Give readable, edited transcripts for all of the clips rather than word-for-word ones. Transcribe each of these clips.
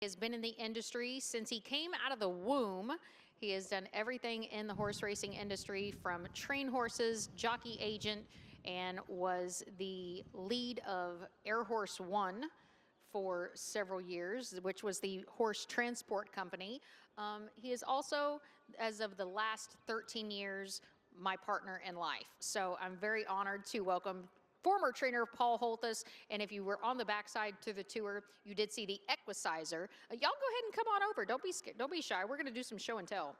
Has been in the industry since he came out of the womb. He has done everything in the horse racing industry, from train horses, jockey agent, and was the lead of Air Horse One for several years, which was the horse transport company. He is also, as of the last 13 years, my partner in life. So I'm very honored to welcome former trainer Paul Holthus. And if you were on the backside to the tour, you did see the Equicizer. Y'all go ahead and come on over. Don't be scared. Don't be shy. We're going to do some show and tell.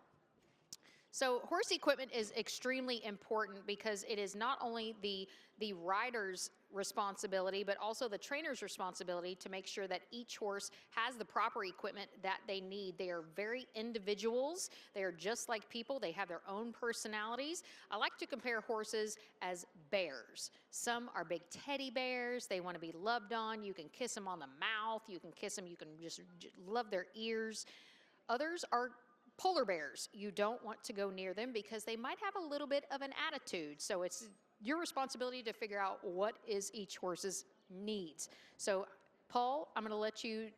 So horse equipment is extremely important because it is not only the rider's responsibility, but also the trainer's responsibility to make sure that each horse has the proper equipment that they need. They are very individuals. They are just like people. They have their own personalities. I like to compare horses as bears. Some are big teddy bears. They want to be loved on. You can kiss them on the mouth. You can kiss them. You can just love their ears. Others are polar bears. You don't want to go near them because they might have a little bit of an attitude. So it's your responsibility to figure out what is each horse's needs. So Paul, I'm going to let you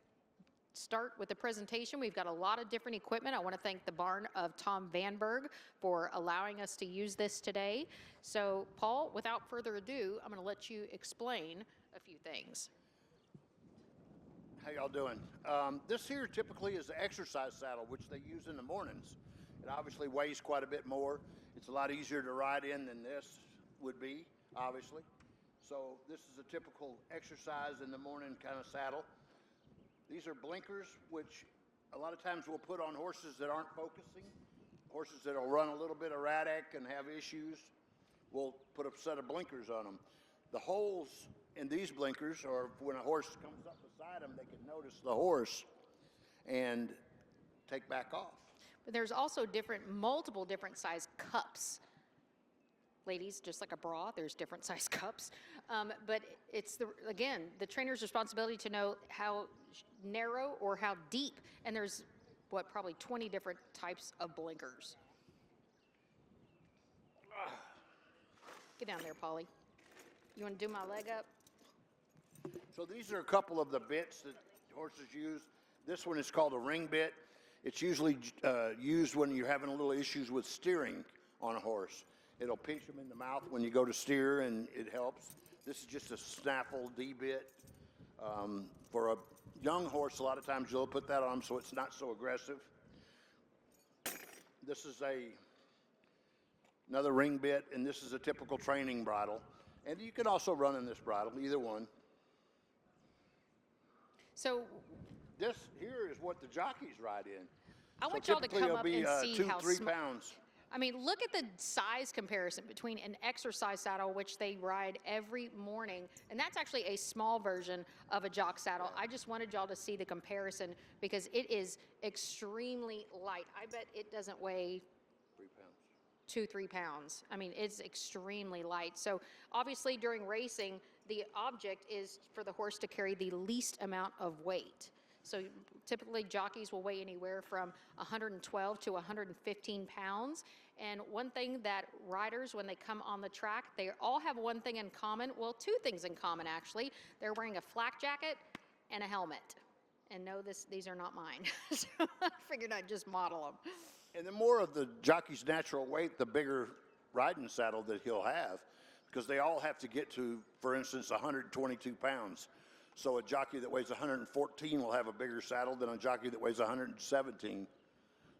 start with the presentation. We've got a lot of different equipment. I want to thank the barn of Tom Vanberg for allowing us to use this today. So Paul, without further ado, I'm going to let you explain a few things. How y'all doing? This here typically is the exercise saddle, which they use in the mornings. It obviously weighs quite a bit more. It's a lot easier to ride in than this would be, obviously. So this is a typical exercise in the morning kind of saddle. These are blinkers, which a lot of times we'll put on horses that aren't focusing. Horses that'll run a little bit erratic and have issues, we'll put a set of blinkers on them. The holes in these blinkers, or when a horse comes up beside them, they can notice the horse and take back off. But there's also multiple different size cups. Ladies, just like a bra, there's different size cups. But it's, again, the trainer's responsibility to know how narrow or how deep. And there's, what, probably 20 different types of blinkers. Get down there, Polly. You want to do my leg up? So these are a couple of the bits that horses use. This one is called a ring bit. It's usually used when you're having a little issues with steering on a horse. It'll pinch them in the mouth when you go to steer, and it helps. This is just a snaffle D-bit. For a young horse, a lot of times you'll put that on them so it's not so aggressive. This is another ring bit, and this is a typical training bridle. And you can also run in this bridle, either one. So this here is what the jockeys ride in. I want y'all to come up and see how 2-3 pounds. I mean, look at the size comparison between an exercise saddle, which they ride every morning, and that's actually a small version of a jock saddle. I just wanted y'all to see the comparison because it is extremely light. I bet it doesn't weigh 3 pounds. 2-3 pounds. I mean, it's extremely light. So obviously during racing, the object is for the horse to carry the least amount of weight. So typically jockeys will weigh anywhere from 112 to 115 pounds. And one thing that riders, when they come on the track, they all have one thing in common. Well, two things in common, actually. They're wearing a flak jacket and a helmet. And no, these are not mine. So I figured I'd just model them. And the more of the jockey's natural weight, the bigger riding saddle that he'll have, because they all have to get to, for instance, 122 pounds. So a jockey that weighs 114 will have a bigger saddle than a jockey that weighs 117.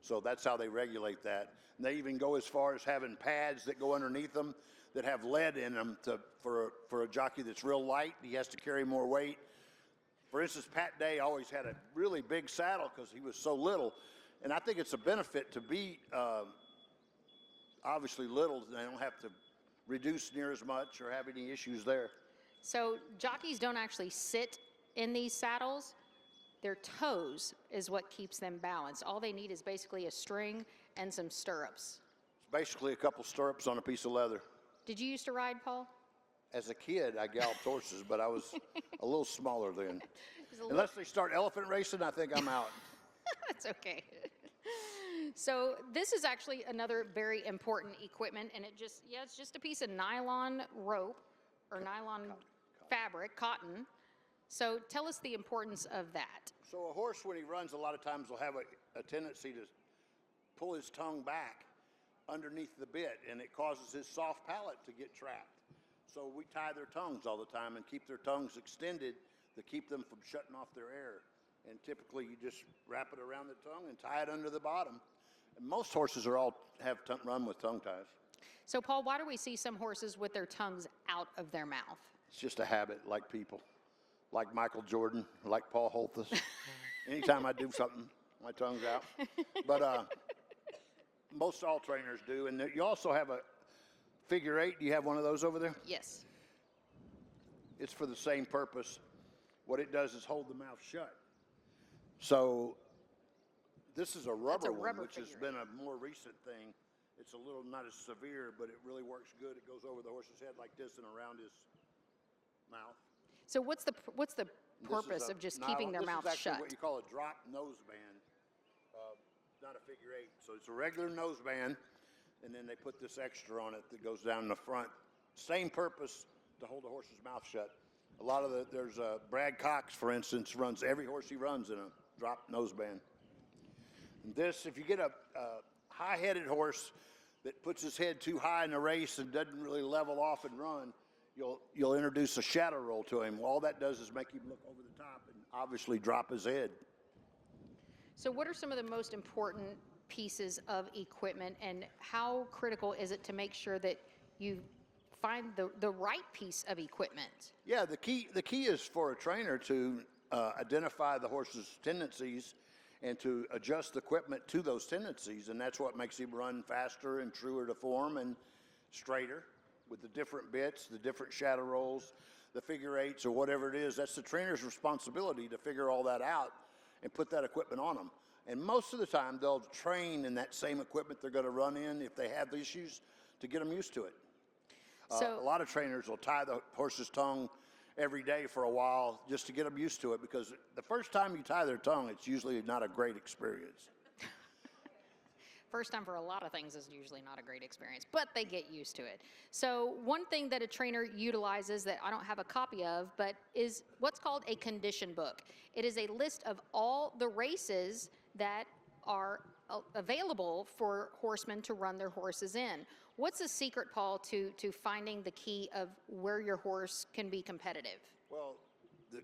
So that's how they regulate that. And they even go as far as having pads that go underneath them that have lead in them for a jockey that's real light. He has to carry more weight. For instance, Pat Day always had a really big saddle because he was so little. And I think it's a benefit to be obviously little. They don't have to reduce near as much or have any issues there. So jockeys don't actually sit in these saddles. Their toes is what keeps them balanced. All they need is basically a string and some stirrups. It's basically a couple stirrups on a piece of leather. Did you used to ride, Paul? As a kid, I galloped horses, but I was a little smaller then. Unless they start elephant racing, I think I'm out. That's okay. So this is actually another very important equipment, and it's just a piece of nylon rope or nylon fabric, cotton. So tell us the importance of that. So a horse, when he runs, a lot of times will have a tendency to pull his tongue back underneath the bit, and it causes his soft palate to get trapped. So we tie their tongues all the time and keep their tongues extended to keep them from shutting off their air. And typically you just wrap it around the tongue and tie it under the bottom. And most horses run with tongue ties. So, Paul, why do we see some horses with their tongues out of their mouth? It's just a habit, like people, like Michael Jordan, like Paul Holthus. Anytime I do something, my tongue's out. But most all trainers do. And you also have a figure eight. Do you have one of those over there? Yes. It's for the same purpose. What it does is hold the mouth shut. So this is a rubber one, which has been a more recent thing. It's a little not as severe, but it really works good. It goes over the horse's head like this and around his mouth. So what's the purpose of just keeping their mouth shut? This is actually shut? what you call a drop nose band, not a figure eight. So it's a regular nose band, and then they put this extra on it that goes down in the front. Same purpose, to hold the horse's mouth shut. A lot of there's Brad Cox, for instance, runs every horse he runs in a drop nose band. And this, if you get a high-headed horse that puts his head too high in the race and doesn't really level off and run, you'll introduce a shadow roll to him. All that does is make him look over the top and obviously drop his head. So what are some of the most important pieces of equipment, and how critical is it to make sure that you find the right piece of equipment? Yeah, the key is for a trainer to identify the horse's tendencies and to adjust the equipment to those tendencies, and that's what makes him run faster and truer to form and straighter with the different bits, the different shadow rolls, the figure eights, or whatever it is. That's the trainer's responsibility to figure all that out and put that equipment on them. And most of the time, they'll train in that same equipment they're going to run in if they have issues to get them used to it. So a lot of trainers will tie the horse's tongue every day for a while just to get them used to it, because the first time you tie their tongue, it's usually not a great experience. First time for a lot of things is usually not a great experience, but they get used to it. So one thing that a trainer utilizes that I don't have a copy of, but is what's called a condition book. It is a list of all the races that are available for horsemen to run their horses in. What's the secret, Paul, to finding the key of where your horse can be competitive? Well,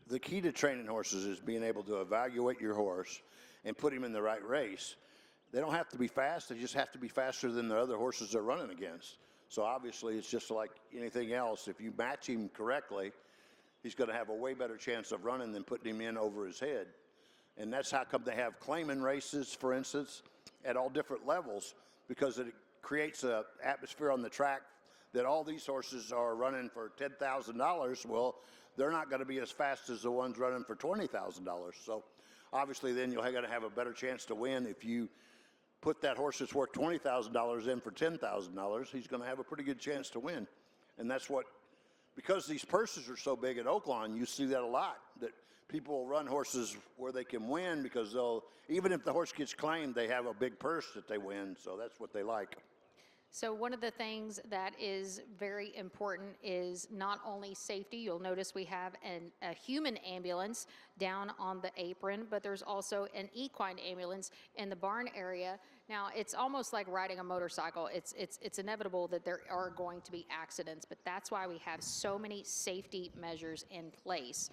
the key to training horses is being able to evaluate your horse and put him in the right race. They don't have to be fast, they just have to be faster than the other horses they're running against. So obviously it's just like anything else. If you match him correctly, he's going to have a way better chance of running than putting him in over his head. And that's how come they have claiming races, for instance, at all different levels, because it creates an atmosphere on the track that all these horses are running for $10,000. Well, they're not going to be as fast as the ones running for $20,000. So obviously then you're going to have a better chance to win if you put that horse that's worth $20,000 in for $10,000. He's going to have a pretty good chance to win. And that's what, because these purses are so big at Oaklawn, you see that a lot, that people will run horses where they can win because even if the horse gets claimed, they have a big purse that they win. So that's what they like. So one of the things that is very important is not only safety. You'll notice we have a human ambulance down on the apron, but there's also an equine ambulance in the barn area. Now, it's almost like riding a motorcycle. It's inevitable that there are going to be accidents, but that's why we have so many safety measures in place.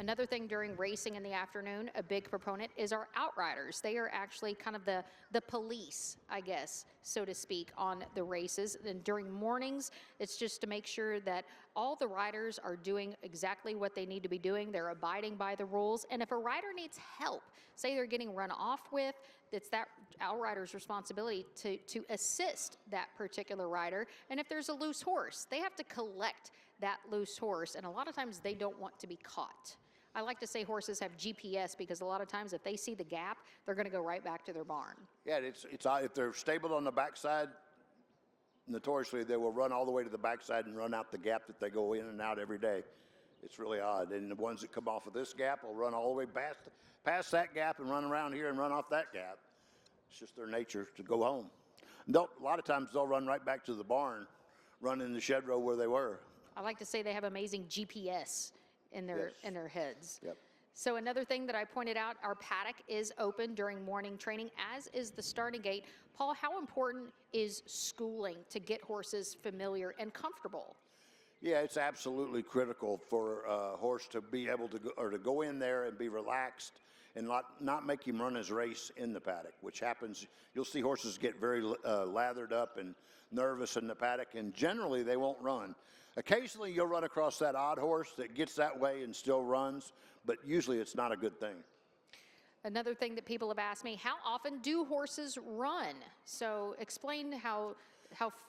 Another thing during racing in the afternoon, a big proponent is our outriders. They are actually kind of the police, I guess, so to speak, on the races. And during mornings, it's just to make sure that all the riders are doing exactly what they need to be doing. They're abiding by the rules. And if a rider needs help, say they're getting run off with, it's that outrider's responsibility to assist that particular rider. And if there's a loose horse, they have to collect that loose horse. And a lot of times they don't want to be caught. I like to say horses have GPS because a lot of times if they see the gap, they're going to go right back to their barn. Yeah, it's if they're stabled on the backside, notoriously they will run all the way to the backside and run out the gap that they go in and out every day. It's really odd. And the ones that come off of this gap will run all the way past that gap and run around here and run off that gap. It's just their nature to go home. A lot of times they'll run right back to the barn, run in the shed row where they were. I like to say they have amazing GPS in their heads. Yep. So another thing that I pointed out, our paddock is open during morning training, as is the starting gate. Paul, how important is schooling to get horses familiar and comfortable? Yeah, it's absolutely critical for a horse to be able to go in there and be relaxed and not make him run his race in the paddock, which happens. You'll see horses get very lathered up and nervous in the paddock, and generally they won't run. Occasionally you'll run across that odd horse that gets that way and still runs, but usually it's not a good thing. Another thing that people have asked me, how often do horses run? So explain how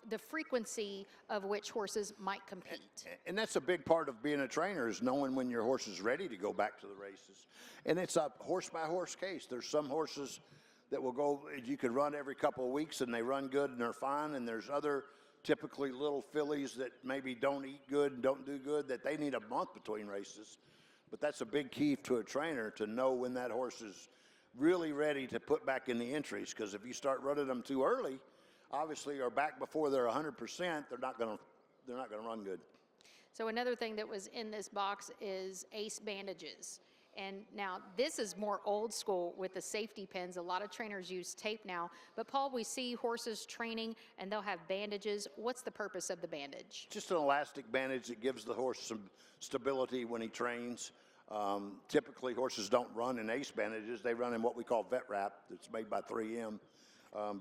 the frequency of which horses might compete. And that's a big part of being a trainer, is knowing when your horse is ready to go back to the races. And it's a horse by horse case. There's some horses that will go, you could run every couple of weeks and they run good and they're fine. And there's other typically little fillies that maybe don't eat good and don't do good, that they need a month between races. But that's a big key to a trainer, to know when that horse is really ready to put back in the entries. Because if you start running them too early, obviously, or back before they're 100%, they're not going to run good. So another thing that was in this box is ace bandages. And now this is more old school with the safety pins. A lot of trainers use tape now. But Paul, we see horses training and they'll have bandages. What's the purpose of the bandage? Just an elastic bandage that gives the horse some stability when he trains. Typically, horses don't run in ace bandages. They run in what we call vet wrap that's made by 3M.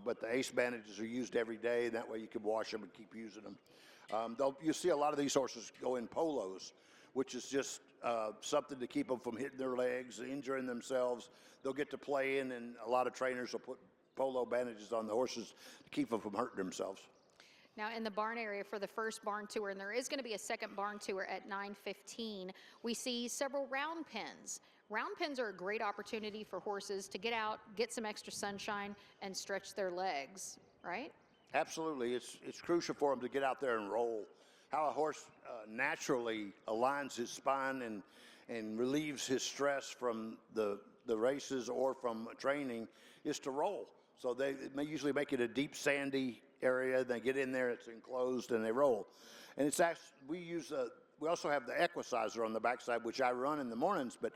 But the ace bandages are used every day, and that way you can wash them and keep using them. You see a lot of these horses go in polos, which is just something to keep them from hitting their legs, injuring themselves. They'll get to play in, and a lot of trainers will put polo bandages on the horses to keep them from hurting themselves. Now in the barn area for the first barn tour, and there is going to be a second barn tour at 9:15, we see several round pens. Round pens are a great opportunity for horses to get out, get some extra sunshine, and stretch their legs, right? Absolutely. It's crucial for them to get out there and roll. How a horse naturally aligns his spine and relieves his stress from the races or from training is to roll. So they usually make it a deep sandy area. They get in there, it's enclosed, and they roll. And it's actually, we also have the equicizer on the backside, which I run in the mornings. But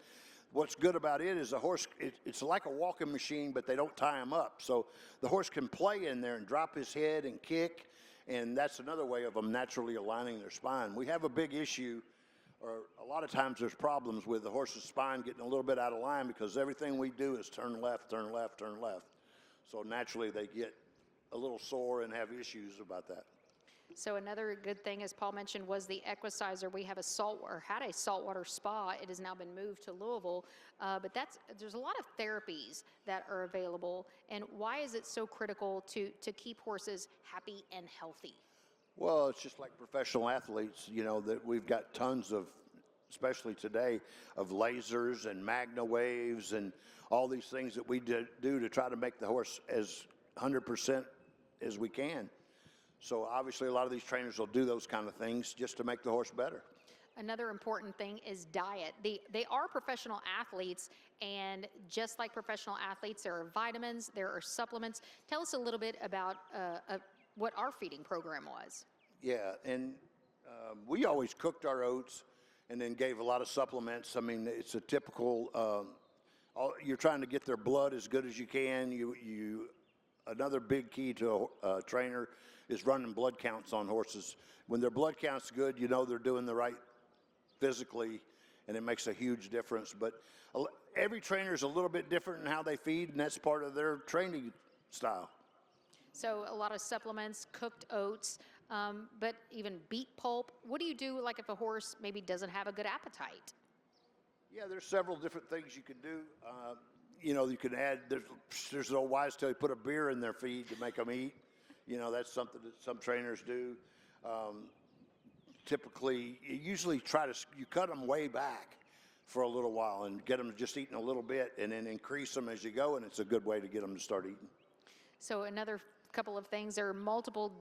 what's good about it is the horse, it's like a walking machine, but they don't tie him up. So the horse can play in there and drop his head and kick, and that's another way of them naturally aligning their spine. We have a big issue, or a lot of times there's problems with the horse's spine getting a little bit out of line, because everything we do is turn left, turn left, turn left. So naturally they get a little sore and have issues about that. So another good thing, as Paul mentioned, was the equicizer. We have had a saltwater spa. It has now been moved to Louisville, but there's a lot of therapies that are available. And why is it so critical to keep horses happy and healthy? Well, it's just like professional athletes, that we've got tons of, especially today, of lasers and magna waves and all these things that we do to try to make the horse as 100% as we can. So obviously a lot of these trainers will do those kind of things just to make the horse better. Another important thing is diet. They are professional athletes, and just like professional athletes, there are vitamins, there are supplements. Tell us a little bit about what our feeding program was. Yeah, and we always cooked our oats and then gave a lot of supplements. I mean, it's a typical, you're trying to get their blood as good as you can. Another big key to a trainer is running blood counts on horses. When their blood count's good, they're doing the right physically, and it makes a huge difference. But every trainer is a little bit different in how they feed, and that's part of their training style. So a lot of supplements, cooked oats, but even beet pulp. What do you do, like if a horse maybe doesn't have a good appetite? Yeah, there's several different things you can do. You can add, there's an old wise tale, you put a beer in their feed to make them eat. That's something that some trainers do. Typically, you cut them way back for a little while and get them just eating a little bit, and then increase them as you go, and it's a good way to get them to start eating. So another couple of things, there are multiple,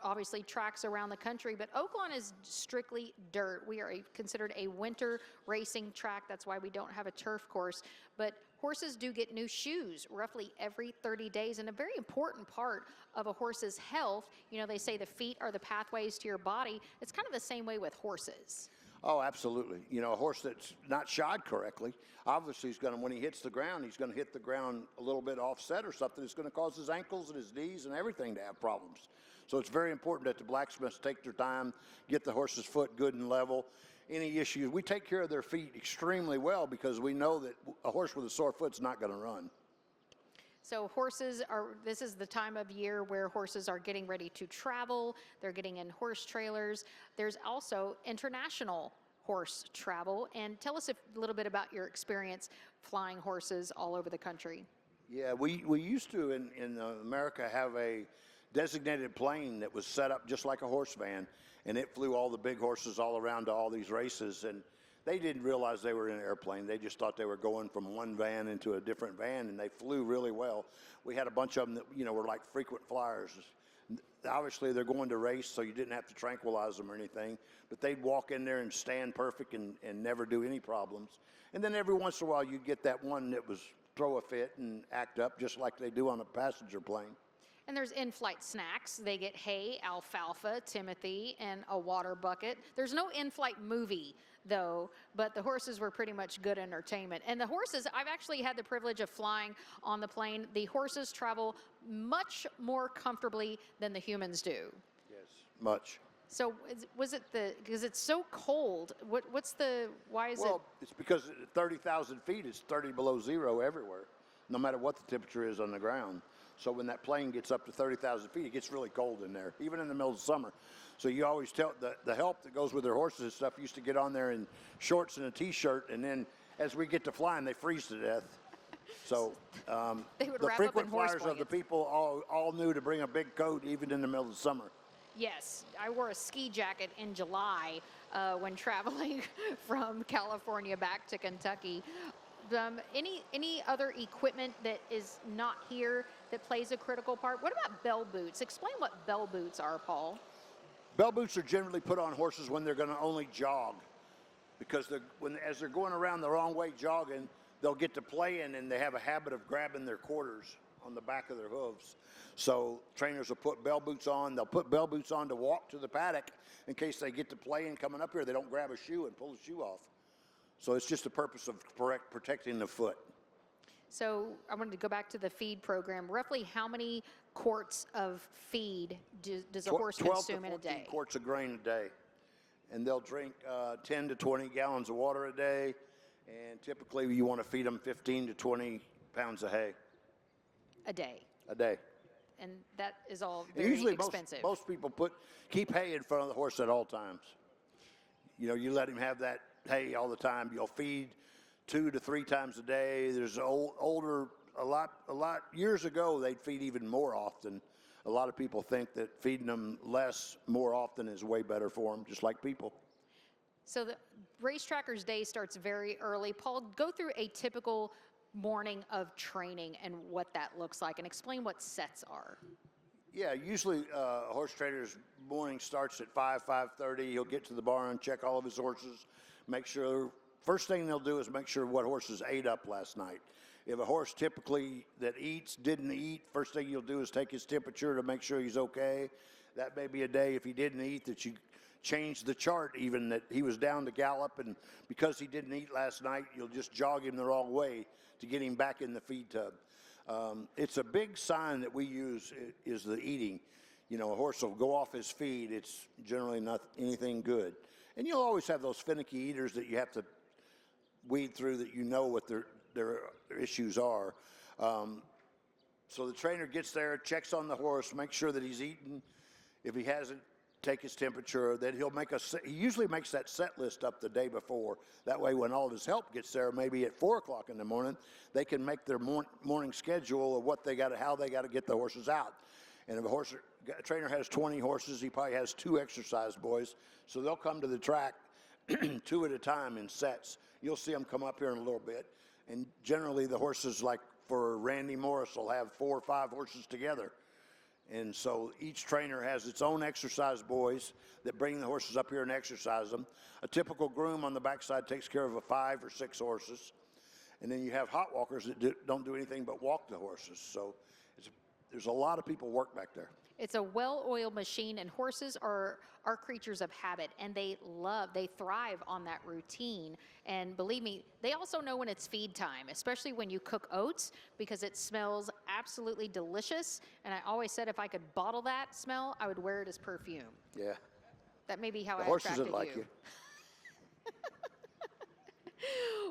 obviously, tracks around the country, but Oaklawn is strictly dirt. We are considered a winter racing track. That's why we don't have a turf course. But horses do get new shoes roughly every 30 days, and a very important part of a horse's health. They say the feet are the pathways to your body. It's kind of the same way with horses. Oh, absolutely. You know, a horse that's not shod correctly, obviously he's going to, when he hits the ground, he's going to hit the ground a little bit offset or something. It's going to cause his ankles and his knees and everything to have problems. So it's very important that the blacksmiths take their time, get the horse's foot good and level. Any issues, we take care of their feet extremely well because we know that a horse with a sore foot's not going to run. So this is the time of year where horses are getting ready to travel. They're getting in horse trailers. There's also international horse travel. And tell us a little bit about your experience flying horses all over the country. Yeah, we used to in America have a designated plane that was set up just like a horse van, and it flew all the big horses all around to all these races. And they didn't realize they were in an airplane. They just thought they were going from one van into a different van, and they flew really well. We had a bunch of them that, you know, were like frequent flyers. Obviously, they're going to race, so you didn't have to tranquilize them or anything, but they'd walk in there and stand perfect and never do any problems. And then every once in a while, you'd get that one that was throw a fit and act up just like they do on a passenger plane. And there's in-flight snacks. They get hay, alfalfa, timothy, and a water bucket. There's no in-flight movie, though, but the horses were pretty much good entertainment. And the horses, I've actually had the privilege of flying on the plane. The horses travel much more comfortably than the humans do. Yes, much. So was it because it's so cold, why is it? Well, it's because at 30,000 feet, it's 30 below zero everywhere, no matter what the temperature is on the ground. So when that plane gets up to 30,000 feet, it gets really cold in there, even in the middle of summer. So you always tell the help that goes with their horses and stuff used to get on there in shorts and a T-shirt, and then as we get to flying, they freeze to death. So the frequent flyers of the people all knew to bring a big coat even in the middle of summer. Yes, I wore a ski jacket in July when traveling from California back to Kentucky. Any other equipment that is not here that plays a critical part? What about bell boots? Explain what bell boots are, Paul. Bell boots are generally put on horses when they're going to only jog, because as they're going around the wrong way jogging, they'll get to playing and they have a habit of grabbing their quarters on the back of their hooves. So trainers will put bell boots on. They'll put bell boots on to walk to the paddock in case they get to playing coming up here. They don't grab a shoe and pull the shoe off. So it's just the purpose of protecting the foot. So I wanted to go back to the feed program. Roughly how many quarts of feed does a horse consume in a day? 12 to 14 quarts of grain a day. And they'll drink 10 to 20 gallons of water a day. And typically you want to feed them 15 to 20 pounds of hay. A day? A day. And that is all very expensive. Most people keep hay in front of the horse at all times. You know, you let him have that hay all the time. You'll feed 2 to 3 times a day. There's a lot years ago they'd feed even more often. A lot of people think that feeding them less more often is way better for them, just like people. So the Racetracker's day starts very early. Paul, go through a typical morning of training and what that looks like, and explain what sets are. Yeah, usually a horse trainer's morning starts at 5:30. He'll get to the barn, check all of his horses, make sure. First thing they'll do is make sure what horses ate up last night. If a horse typically that didn't eat, first thing you'll do is take his temperature to make sure he's okay. That may be a day if he didn't eat that you change the chart, even that he was down to gallop, and because he didn't eat last night, you'll just jog him the wrong way to get him back in the feed tub. It's a big sign that we use is the eating. You know, a horse will go off his feed. It's generally not anything good. And you'll always have those finicky eaters that you have to weed through that you know what their issues are. So the trainer gets there, checks on the horse, makes sure that he's eaten. If he hasn't, take his temperature. Then he usually makes that set list up the day before. That way when all of his help gets there, maybe at 4 o'clock in the morning, they can make their morning schedule of how they got to get the horses out. And if a trainer has 20 horses, he probably has 2 exercise boys. So they'll come to the track 2 at a time in sets. You'll see them come up here in a little bit. And generally the horses, like for Randy Morris, will have 4 or 5 horses together. And so each trainer has its own exercise boys that bring the horses up here and exercise them. A typical groom on the backside takes care of 5 or 6 horses. And then you have hot walkers that don't do anything but walk the horses. So it's there's a lot of people work back there. It's a well-oiled machine, and horses are creatures of habit, and they thrive on that routine. And believe me, they also know when it's feed time, especially when you cook oats, because it smells absolutely delicious. And I always said if I could bottle that smell, I would wear it as perfume. Yeah. That may be how The I horses attracted would like you.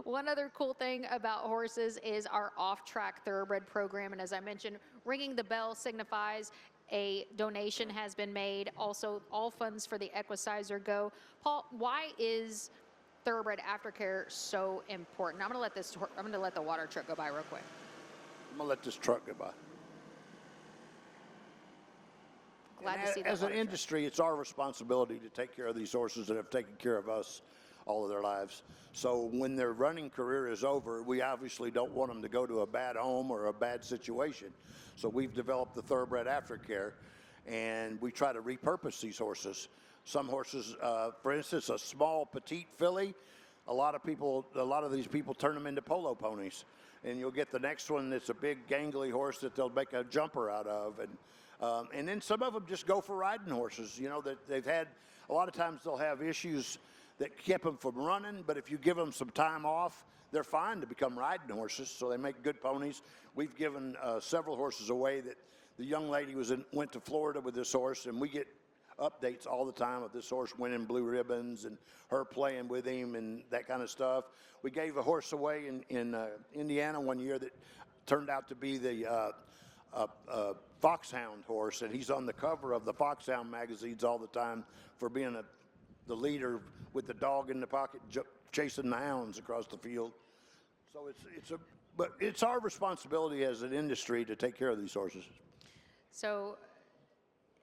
One other cool thing about horses is our off-track thoroughbred program. And as I mentioned, ringing the bell signifies a donation has been made. Also, all funds for the Equicizer go. Paul, why is thoroughbred aftercare so important? I'm going to let the water truck go by real quick. I'm going to let this truck go by. Glad to see that. As an industry, it's our responsibility to take care of these horses that have taken care of us all of their lives. So when their running career is over, we obviously don't want them to go to a bad home or a bad situation. So we've developed the Thoroughbred Aftercare, and we try to repurpose these horses. Some horses, for instance, a small petite filly, a lot of these people turn them into polo ponies. And you'll get the next one that's a big gangly horse that they'll make a jumper out of. And then some of them just go for riding horses, you know, that they've had, a lot of times they'll have issues that keep them from running, but if you give them some time off, they're fine to become riding horses, so they make good ponies. We've given several horses away. That the young lady went to Florida with this horse, and we get updates all the time of this horse winning blue ribbons and her playing with him and that kind of stuff. We gave a horse away in Indiana one year that turned out to be the foxhound horse, and he's on the cover of the foxhound magazines all the time for being the leader with the dog in the pocket chasing the hounds across the field. So but it's our responsibility as an industry to take care of these horses. So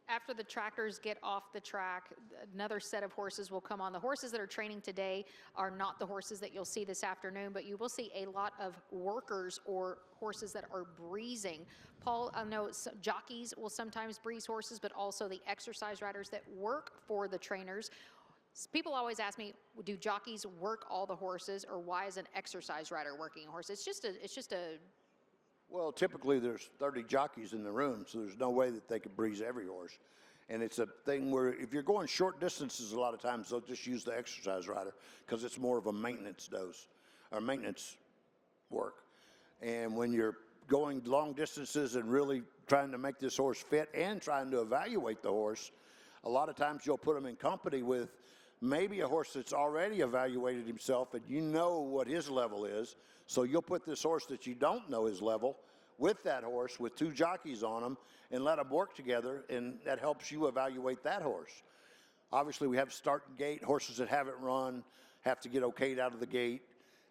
after the tractors get off the track, another set of horses will come on. The horses that are training today are not the horses that you'll see this afternoon, but you will see a lot of workers or horses that are breezing. Paul, I know jockeys will sometimes breeze horses, but also the exercise riders that work for the trainers. People always ask me, do jockeys work all the horses, or why is an exercise rider working a horse? It's just a Well, typically there's 30 jockeys in the room, so there's no way that they could breeze every horse. And it's a thing where if you're going short distances, a lot of times they'll just use the exercise rider because it's more of a maintenance dose or maintenance work. And when you're going long distances and really trying to make this horse fit and trying to evaluate the horse, a lot of times you'll put them in company with maybe a horse that's already evaluated himself and you know what his level is. So you'll put this horse that you don't know his level with that horse with two jockeys on them and let them work together, and that helps you evaluate that horse. Obviously, we have start and gate. Horses that haven't run have to get okayed out of the gate.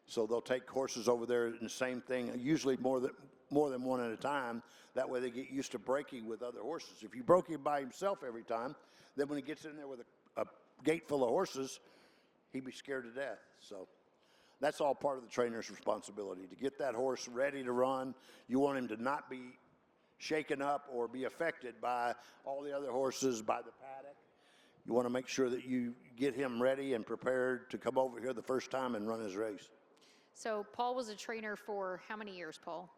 So they'll take horses over there and the same thing, usually more than one at a time. That way they get used to breaking with other horses. If you broke him by himself every time, then when he gets in there with a gate full of horses, he'd be scared to death. So that's all part of the trainer's responsibility, to get that horse ready to run. You want him to not be shaken up or be affected by all the other horses, by the paddock. You want to make sure that you get him ready and prepared to come over here the first time and run his race. So Paul was a trainer for how many years, Paul?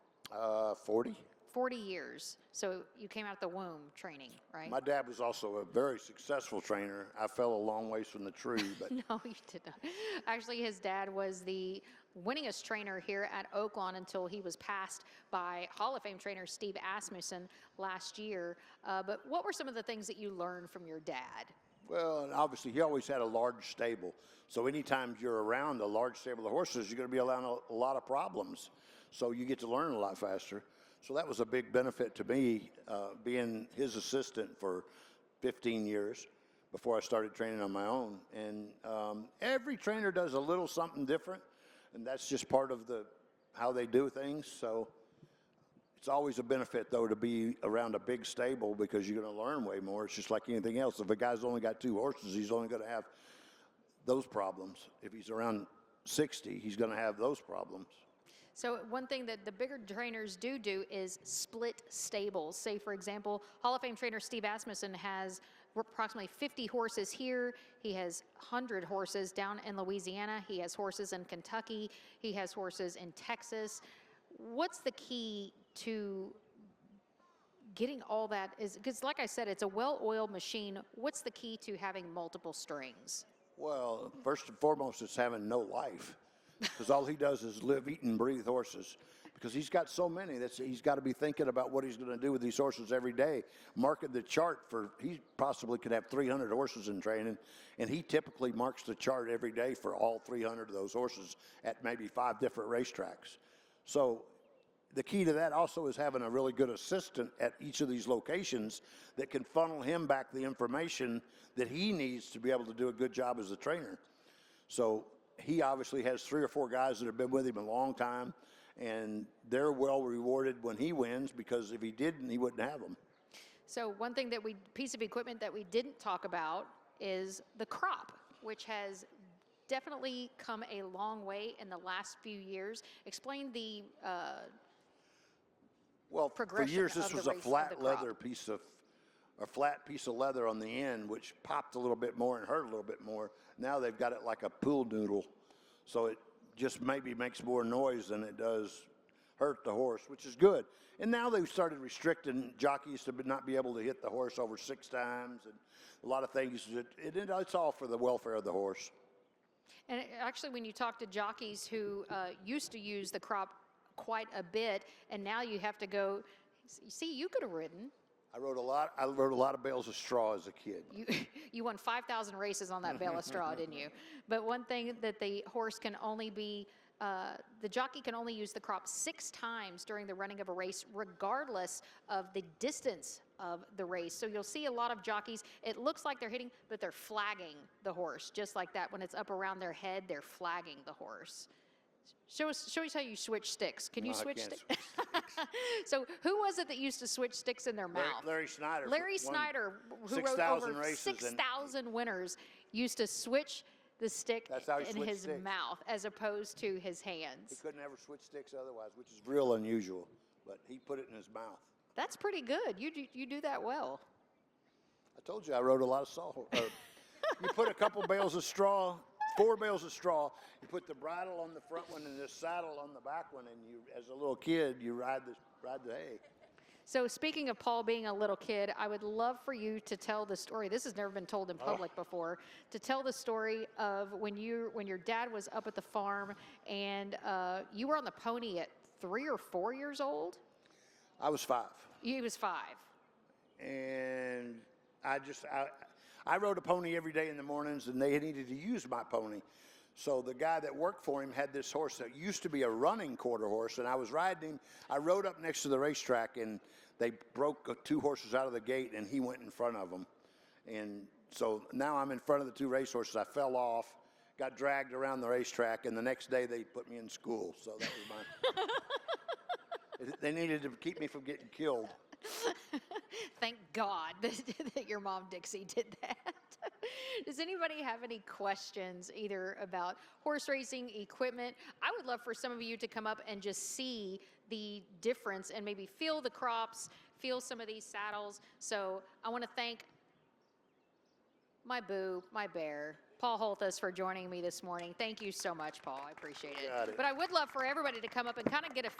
40. 40 years. So you came out the womb training, right? My dad was also a very successful trainer. I fell a long ways from the tree, but No, you did not. Actually, his dad was the winningest trainer here at Oaklawn until he was passed by Hall of Fame trainer Steve Asmussen last year. But what were some of the things that you learned from your dad? well, and obviously he always had a large stable. So anytime you're around a large stable of horses, you're going to be around a lot of problems. So you get to learn a lot faster. So that was a big benefit to me, being his assistant for 15 years before I started training on my own. And every trainer does a little something different, and that's just part of how they do things. So it's always a benefit, though, to be around a big stable because you're going to learn way more. It's just like anything else. If a guy's only got 2 horses, he's only going to have those problems. If he's around 60, he's going to have those problems. So one thing that the bigger trainers do is split stables. Say, for example, Hall of Fame trainer Steve Asmussen has approximately 50 horses here. He has 100 horses down in Louisiana. He has horses in Kentucky. He has horses in Texas. What's the key to getting all that is, because like I said, it's a well-oiled machine. What's the key to having multiple strings? Well, first and foremost, it's having no life, because all he does is live, eat, and breathe horses. Because he's got so many, he's got to be thinking about what he's going to do with these horses every day. Marking the chart he possibly could have 300 horses in training, and he typically marks the chart every day for all 300 of those horses at maybe 5 different racetracks. So the key to that also is having a really good assistant at each of these locations that can funnel him back the information that he needs to be able to do a good job as a trainer. So he obviously has 3 or 4 guys that have been with him a long time, and they're well rewarded when he wins, because if he didn't, he wouldn't have them. So one thing piece of equipment that we didn't talk about is the crop, which has definitely come a long way in the last few years. Explain the Well, for progression years this of the was a race of flat the crop. a flat piece of leather on the end, which popped a little bit more and hurt a little bit more. Now they've got it like a pool noodle, so it just maybe makes more noise than it does hurt the horse, which is good. And now they've started restricting jockeys to not be able to hit the horse over 6 times, and a lot of things. It's all for the welfare of the horse. And actually, when you talk to jockeys who used to use the crop quite a bit, and now you have to go, see, you could have ridden. I rode a lot of bales of straw as a kid. You won 5,000 races on that bale of straw, didn't you? But one thing that the horse can only be, the jockey can only use the crop 6 times during the running of a race, regardless of the distance of the race. So you'll see a lot of jockeys, it looks like they're hitting, but they're flagging the horse, just like that. When it's up around their head, they're flagging the horse. Show us how you switch sticks. Can you switch sticks? So who was it that used to switch sticks in their mouth? Larry Snyder. Larry Snyder, who rode over 6,000 winners, used to switch the stick in his mouth as opposed to his hands. He couldn't ever switch sticks otherwise, which is real unusual, but he put it in his mouth. That's pretty good. You do that well. I told you I rode a lot of saw. You put a couple bales of straw, 4 bales of straw, you put the bridle on the front one and the saddle on the back one, and you, as a little kid, you ride the hay. So speaking of Paul being a little kid, I would love for you to tell the story. This has never been told in public before. To tell the story of when your dad was up at the farm and you were on the pony at 3 or 4 years old. I was 5. He was 5. And I rode a pony every day in the mornings, and they needed to use my pony. So the guy that worked for him had this horse that used to be a running quarter horse, and I was riding him. I rode up next to the racetrack, and they broke 2 horses out of the gate, and he went in front of them. And so now I'm in front of the 2 racehorses. I fell off, got dragged around the racetrack, and the next day they put me in school. So that was my... They needed to keep me from getting killed. Thank God that your mom, Dixie, did that. Does anybody have any questions either about horse racing equipment? I would love for some of you to come up and just see the difference and maybe feel the crops, feel some of these saddles. So I want to thank my boo, my bear, Paul Holthus, for joining me this morning. Thank you so much, Paul. I appreciate it. Got it. But I would love for everybody to come up and kind of get a feel.